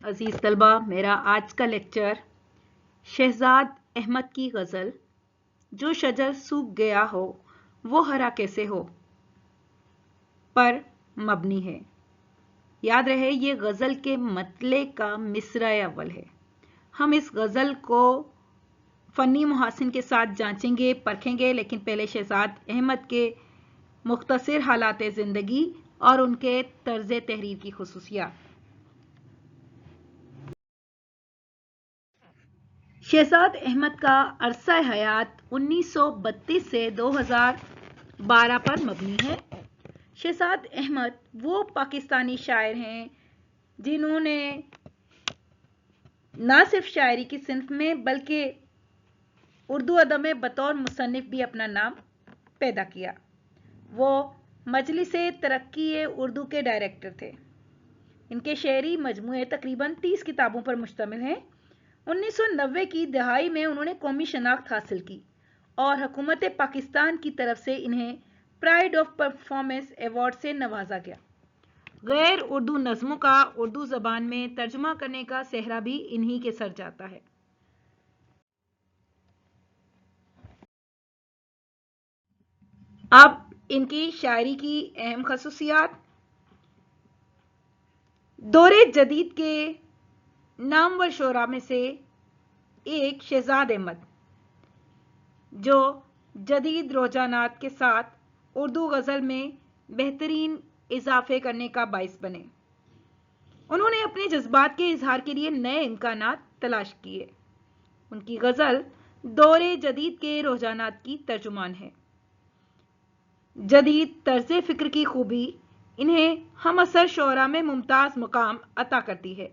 عزیز طلبہ، میرا آج کا لیکچر شہزاد احمد کی غزل جو شجر سوکھ گیا ہو وہ ہرا کیسے ہو پر مبنی ہے۔ یاد رہے یہ غزل کے مطلع کا مصرع اول ہے۔ ہم اس غزل کو فنی محاسن کے ساتھ جانچیں گے، پرکھیں گے، لیکن پہلے شہزاد احمد کے مختصر حالات زندگی اور ان کے طرز تحریر کی خصوصیات۔ شہزاد احمد کا عرصہ حیات 1932 سے 2012 پر مبنی ہے۔ شہزاد احمد وہ پاکستانی شاعر ہیں جنہوں نے نہ صرف شاعری کی صنف میں بلکہ اردو ادب میں بطور مصنف بھی اپنا نام پیدا کیا۔ وہ مجلس ترقی اردو کے ڈائریکٹر تھے۔ ان کے شعری مجموعے تقریباً 30 کتابوں پر مشتمل ہیں۔ 1990 کی دہائی میں انہوں نے قومی شناخت حاصل کی اور حکومت پاکستان کی طرف سے انہیں پرائڈ آف پرفارمنس ایوارڈ سے نوازا گیا۔ غیر اردو نظموں کا اردو زبان میں ترجمہ کرنے کا سہرا بھی انہی کے سر جاتا ہے۔ اب ان کی شاعری کی اہم خصوصیات۔ دور جدید کے نامور شعراء میں سے ایک شہزاد احمد، جو جدید رجحانات کے ساتھ اردو غزل میں بہترین اضافے کرنے کا باعث بنے۔ انہوں نے اپنے جذبات کے اظہار کے لیے نئے امکانات تلاش کیے۔ ان کی غزل دور جدید کے رجحانات کی ترجمان ہے۔ جدید طرز فکر کی خوبی انہیں ہم عصر شعراء میں ممتاز مقام عطا کرتی ہے۔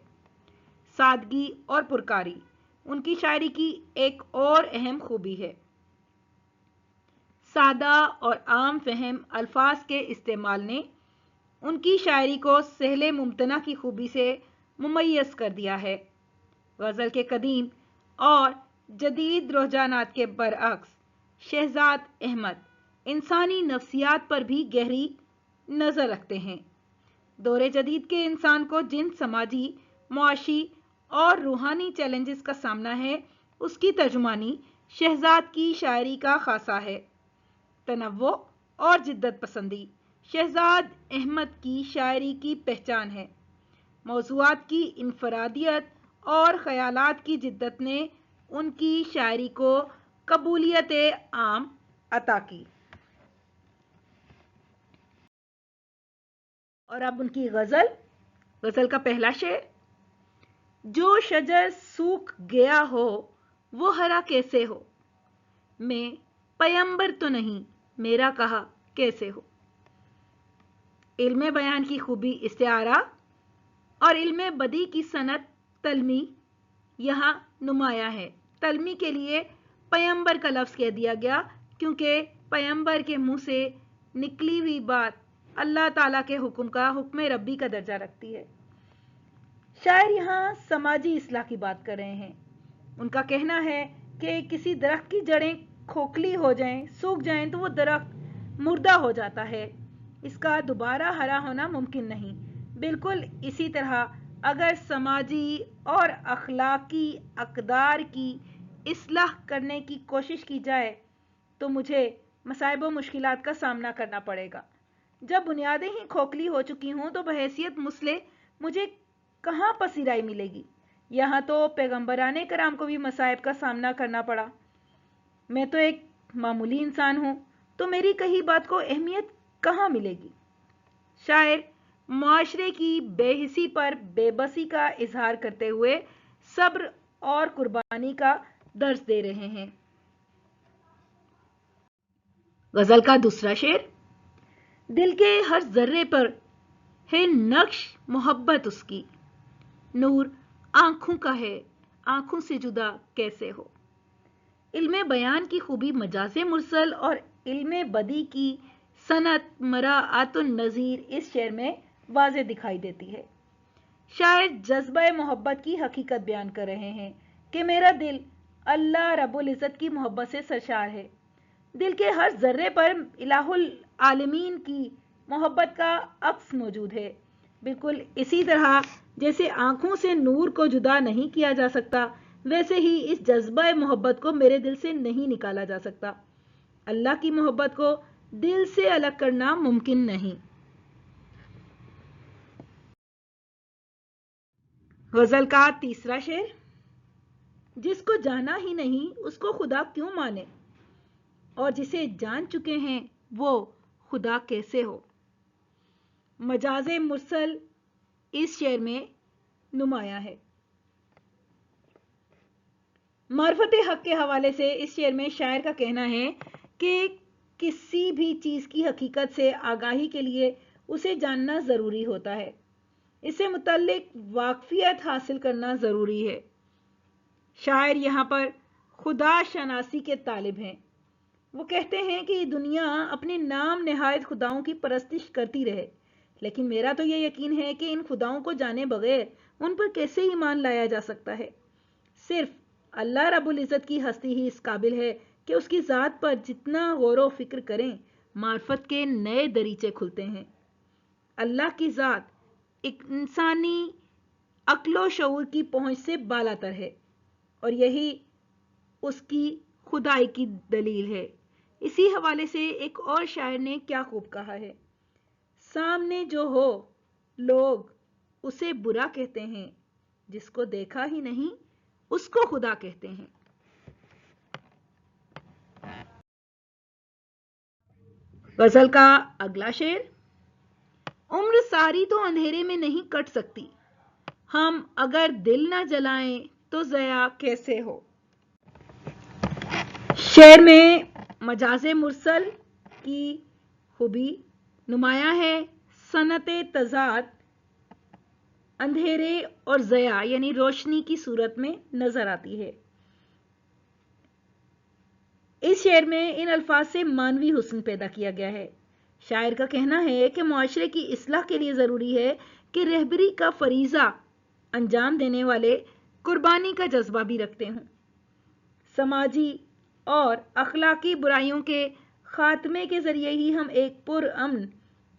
سادگی اور پرکاری ان کی شاعری کی ایک اور اہم خوبی ہے۔ سادہ اور عام فہم الفاظ کے استعمال نے ان کی شاعری کو سہل ممتنع کی خوبی سے ممیز کر دیا ہے۔ غزل کے قدیم اور جدید رجحانات کے برعکس شہزاد احمد انسانی نفسیات پر بھی گہری نظر رکھتے ہیں۔ دور جدید کے انسان کو جن سماجی، معاشی اور روحانی چیلنجز کا سامنا ہے، اس کی ترجمانی شہزاد کی شاعری کا خاصہ ہے۔ تنوع اور جدت پسندی شہزاد احمد کی شاعری کی پہچان ہے۔ موضوعات کی انفرادیت اور خیالات کی جدت نے ان کی شاعری کو قبولیت عام عطا کی۔ اور اب ان کی غزل کا پہلا شعر: جو شجر سوکھ گیا ہو وہ ہرا کیسے ہو، میں پیمبر تو نہیں میرا کہا کیسے ہو۔ علم بیان کی خوبی استعارہ اور علم بدیع کی صنعت تلمی یہاں نمایاں ہے۔ تلمی کے لیے پیمبر کا لفظ کہہ دیا گیا کیونکہ پیمبر کے منہ سے نکلی ہوئی بات اللہ تعالیٰ کے حکم کا حکم ربی کا درجہ رکھتی ہے۔ شاعر یہاں سماجی اصلاح کی بات کر رہے ہیں۔ ان کا کہنا ہے کہ کسی درخت کی جڑیں کھوکھلی ہو جائیں، سوکھ جائیں تو وہ درخت مردہ ہو جاتا ہے، اس کا دوبارہ ہرا ہونا ممکن نہیں۔ بالکل اسی طرح اگر سماجی اور اخلاقی اقدار کی اصلاح کرنے کی کوشش کی جائے تو مجھے مصائب و مشکلات کا سامنا کرنا پڑے گا۔ جب بنیادیں ہی کھوکھلی ہو چکی ہوں تو بحیثیت مصلح مجھے کہاں پذیرائی ملے گی؟ یہاں تو پیغمبران کرام کو بھی مصائب کا سامنا کرنا پڑا۔ میں تو ایک معمولی انسان ہوں تو میری کہی بات کو اہمیت کہاں ملے گی؟ شاعر معاشرے کی بے حسی پر بے بسی کا اظہار کرتے ہوئے صبر اور قربانی کا درس دے رہے ہیں۔ غزل کا دوسرا شعر: دل کے ہر ذرے پر ہے نقش محبت اس کی، نور آنکھوں کا ہے آنکھوں سے جدا کیسے ہو۔ علم بیان کی خوبی مجاز مرسل اور علم بدیع کی صنعت مراعات النظیر اس شعر میں واضح دکھائی دیتی ہے۔ شاعر جذبہ محبت کی حقیقت بیان کر رہے ہیں کہ میرا دل اللہ رب العزت کی محبت سے سرشار ہے۔ دل کے ہر ذرے پر الہ العالمین کی محبت کا عکس موجود ہے۔ بالکل اسی طرح جیسے آنکھوں سے نور کو جدا نہیں کیا جا سکتا، ویسے ہی اس جذبہ محبت کو میرے دل سے نہیں نکالا جا سکتا۔ اللہ کی محبت کو دل سے الگ کرنا ممکن نہیں۔ غزل کا تیسرا شعر۔ جس کو جانا ہی نہیں اس کو خدا کیوں مانے، اور جسے جان چکے ہیں وہ خدا کیسے ہو۔ مجاز مرسل اس شعر میں نمایاں ہے۔ معرفت حق کے حوالے سے اس شعر میں شاعر کا کہنا ہے کہ کسی بھی چیز کی حقیقت سے آگاہی کے لیے اسے جاننا ضروری ہوتا ہے، اس سے متعلق واقفیت حاصل کرنا ضروری ہے۔ شاعر یہاں پر خدا شناسی کے طالب ہیں۔ وہ کہتے ہیں کہ یہ دنیا اپنے نام نہاد خداؤں کی پرستش کرتی رہے، لیکن میرا تو یہ یقین ہے کہ ان خداؤں کو جانے بغیر ان پر کیسے ایمان لایا جا سکتا ہے۔ صرف اللہ رب العزت کی ہستی ہی اس قابل ہے کہ اس کی ذات پر جتنا غور و فکر کریں معرفت کے نئے دریچے کھلتے ہیں۔ اللہ کی ذات ایک انسانی عقل و شعور کی پہنچ سے بالاتر ہے، اور یہی اس کی خدائی کی دلیل ہے۔ اسی حوالے سے ایک اور شاعر نے کیا خوب کہا ہے: سامنے جو ہو لوگ اسے برا کہتے ہیں، جس کو دیکھا ہی نہیں اس کو خدا کہتے ہیں۔ غزل کا اگلا شعر۔ عمر ساری تو اندھیرے میں نہیں کٹ سکتی، ہم اگر دل نہ جلائیں تو ضیاء کیسے ہو۔ شعر میں مجاز مرسل کی خوبی نمایاں ہے۔ صنعت تضاد اندھیرے اور ضیاء یعنی روشنی کی صورت میں نظر آتی ہے۔ اس شعر میں ان الفاظ سے مانوی حسن پیدا کیا گیا ہے۔ شاعر کا کہنا ہے کہ معاشرے کی اصلاح کے لیے ضروری ہے کہ رہبری کا فریضہ انجام دینے والے قربانی کا جذبہ بھی رکھتے ہوں۔ سماجی اور اخلاقی برائیوں کے خاتمے کے ذریعے ہی ہم ایک پرامن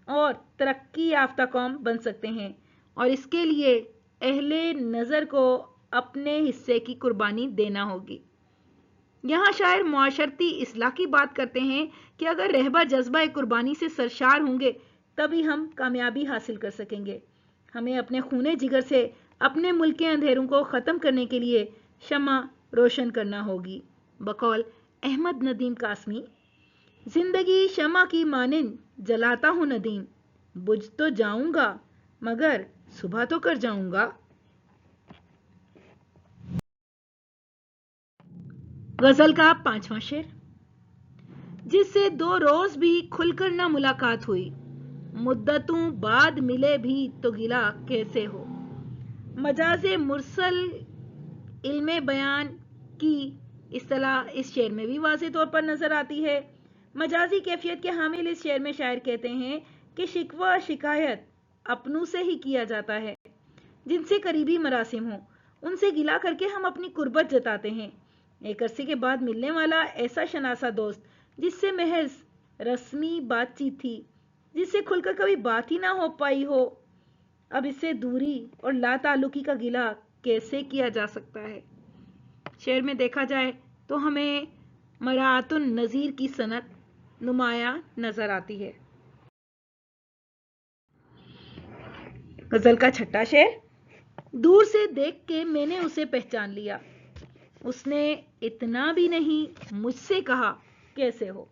اور ترقی یافتہ قوم بن سکتے ہیں، اور اس کے لیے اہل نظر کو اپنے حصے کی قربانی دینا ہوگی۔ یہاں شاعر معاشرتی اصلاح کی بات کرتے ہیں کہ اگر رہبر جذبہ قربانی سے سرشار ہوں گے تبھی ہم کامیابی حاصل کر سکیں گے۔ ہمیں اپنے خون جگر سے اپنے ملک کے اندھیروں کو ختم کرنے کے لیے شمع روشن کرنا ہوگی۔ بقول احمد ندیم قاسمی: زندگی شمع کی مانند جلاتا ہوں ندیم، بجھ تو جاؤں گا مگر صبح تو کر جاؤں گا۔ غزل کا پانچواں شعر۔ جس سے 2 روز بھی کھل کر نہ ملاقات ہوئی، مدتوں بعد ملے بھی تو گلا کیسے ہو۔ مجاز مرسل علم بیان کی اصطلاح اس شعر میں بھی واضح طور پر نظر آتی ہے۔ مجازی کیفیت کے حامل اس شعر میں شاعر کہتے ہیں کہ شکوہ شکایت اپنوں سے ہی کیا جاتا ہے، جن سے قریبی مراسم ہوں ان سے گلا کر کے ہم اپنی قربت جتاتے ہیں۔ ایک عرصے کے بعد ملنے والا ایسا شناسا دوست جس سے محض رسمی بات چیت تھی، جس سے کھل کر کبھی بات ہی نہ ہو پائی ہو، اب اس سے دوری اور لا تعلقی کا گلا کیسے کیا جا سکتا ہے۔ شعر میں دیکھا جائے تو ہمیں مراعات النظیر کی صنعت نمایاں نظر آتی ہے۔ غزل کا چھٹا شعر۔ دور سے دیکھ کے میں نے اسے پہچان لیا، اس نے اتنا بھی نہیں مجھ سے کہا کیسے ہو۔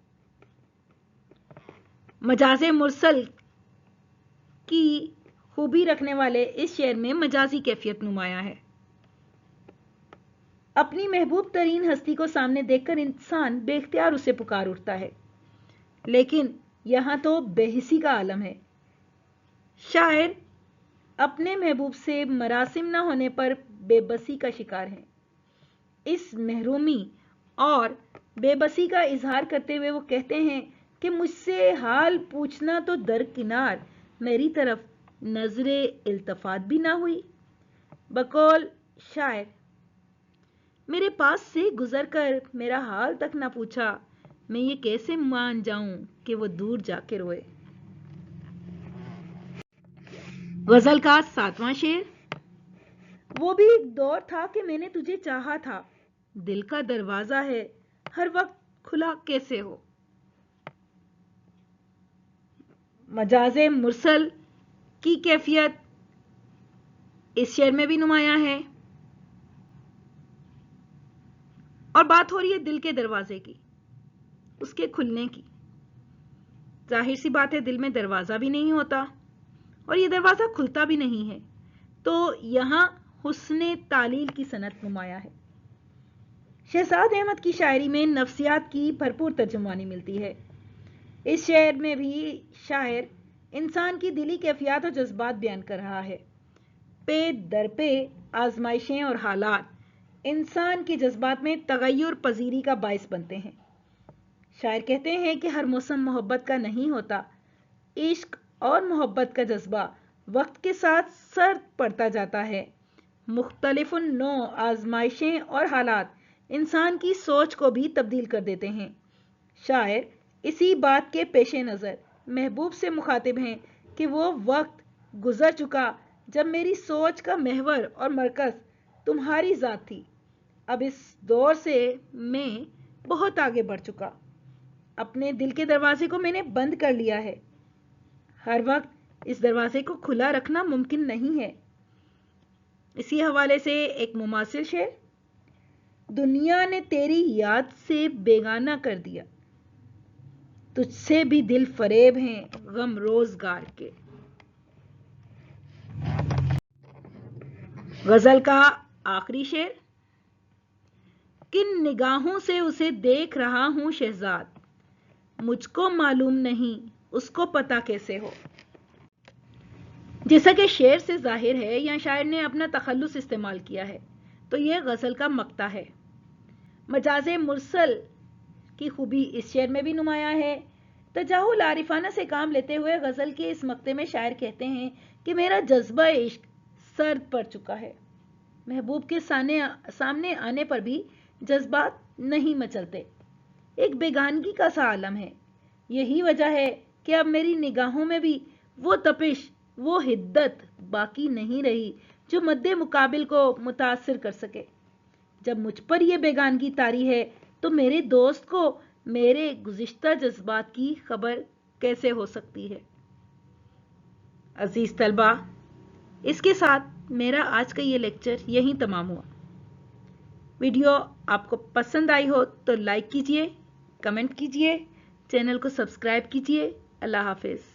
مجاز مرسل کی خوبی رکھنے والے اس شعر میں مجازی کیفیت نمایاں ہے۔ اپنی محبوب ترین ہستی کو سامنے دیکھ کر انسان بے اختیار اسے پکار اٹھتا ہے، لیکن یہاں تو بے حسی کا عالم ہے۔ شاعر اپنے محبوب سے مراسم نہ ہونے پر بے بسی کا شکار ہیں۔ اس محرومی اور بے بسی کا اظہار کرتے ہوئے وہ کہتے ہیں کہ مجھ سے حال پوچھنا تو درکنار، میری طرف نظر التفات بھی نہ ہوئی۔ بقول شاعر: میرے پاس سے گزر کر میرا حال تک نہ پوچھا، میں یہ کیسے مان جاؤں کہ وہ دور جا کے روئے۔ غزل کا 7واں شعر۔ وہ بھی ایک دور تھا کہ میں نے تجھے چاہا تھا، دل کا دروازہ ہے ہر وقت کھلا کیسے ہو۔ مجاز مرسل کی کیفیت اس شعر میں بھی نمایاں ہے، اور بات ہو رہی ہے دل کے دروازے کی، اس کے کھلنے کی۔ ظاہر سی بات ہے دل میں دروازہ بھی نہیں ہوتا اور یہ دروازہ کھلتا بھی نہیں ہے، تو یہاں حسن تعلیل کی صنعت نمایاں ہے۔ شہزاد احمد کی شاعری میں نفسیات کی بھرپور ترجمانی ملتی ہے۔ اس شعر میں بھی شاعر انسان کی دلی کیفیات اور جذبات بیان کر رہا ہے۔ پہ در پہ آزمائشیں اور حالات انسان کے جذبات میں تغیر پذیری کا باعث بنتے ہیں۔ شاعر کہتے ہیں کہ ہر موسم محبت کا نہیں ہوتا، عشق اور محبت کا جذبہ وقت کے ساتھ سرد پڑتا جاتا ہے۔ مختلف نوع آزمائشیں اور حالات انسان کی سوچ کو بھی تبدیل کر دیتے ہیں۔ شاعر اسی بات کے پیش نظر محبوب سے مخاطب ہیں کہ وہ وقت گزر چکا جب میری سوچ کا محور اور مرکز تمہاری ذات تھی، اب اس دور سے میں بہت آگے بڑھ چکا، اپنے دل کے دروازے کو میں نے بند کر لیا ہے، ہر وقت اس دروازے کو کھلا رکھنا ممکن نہیں ہے۔ اسی حوالے سے ایک مماثل شعر: دنیا نے تیری یاد سے بیگانہ کر دیا، تجھ سے بھی دل فریب ہیں غم روزگار کے۔ غزل کا آخری شعر: کن نگاہوں سے اسے دیکھ رہا ہوں شہزاد، مجھ کو معلوم نہیں اس کو پتہ کیسے ہو۔ جیسا کہ شعر سے ظاہر ہے یہاں شاعر نے اپنا تخلص استعمال کیا ہے، تو یہ غزل کا مقطع ہے۔ مجاز مرسل کی خوبی اس شعر میں بھی نمایاں ہے۔ تجاہل عارفانہ سے کام لیتے ہوئے غزل کے اس مقطع میں شاعر کہتے ہیں کہ میرا جذبہ عشق سرد پڑ چکا ہے، محبوب کے سامنے آنے پر بھی جذبات نہیں مچلتے، ایک بیگانگی کا سا عالم ہے۔ یہی وجہ ہے کہ اب میری نگاہوں میں بھی وہ تپش، وہ حدت باقی نہیں رہی جو مد مقابل کو متاثر کر سکے۔ جب مجھ پر یہ بیگانگی طاری ہے تو میرے دوست کو میرے گزشتہ جذبات کی خبر کیسے ہو سکتی ہے؟ عزیز طلبہ، اس کے ساتھ میرا آج کا یہ لیکچر یہیں تمام ہوا۔ ویڈیو آپ کو پسند آئی ہو تو لائک کیجئے، کمنٹ کیجئے، چینل کو سبسکرائب کیجئے۔ اللہ حافظ۔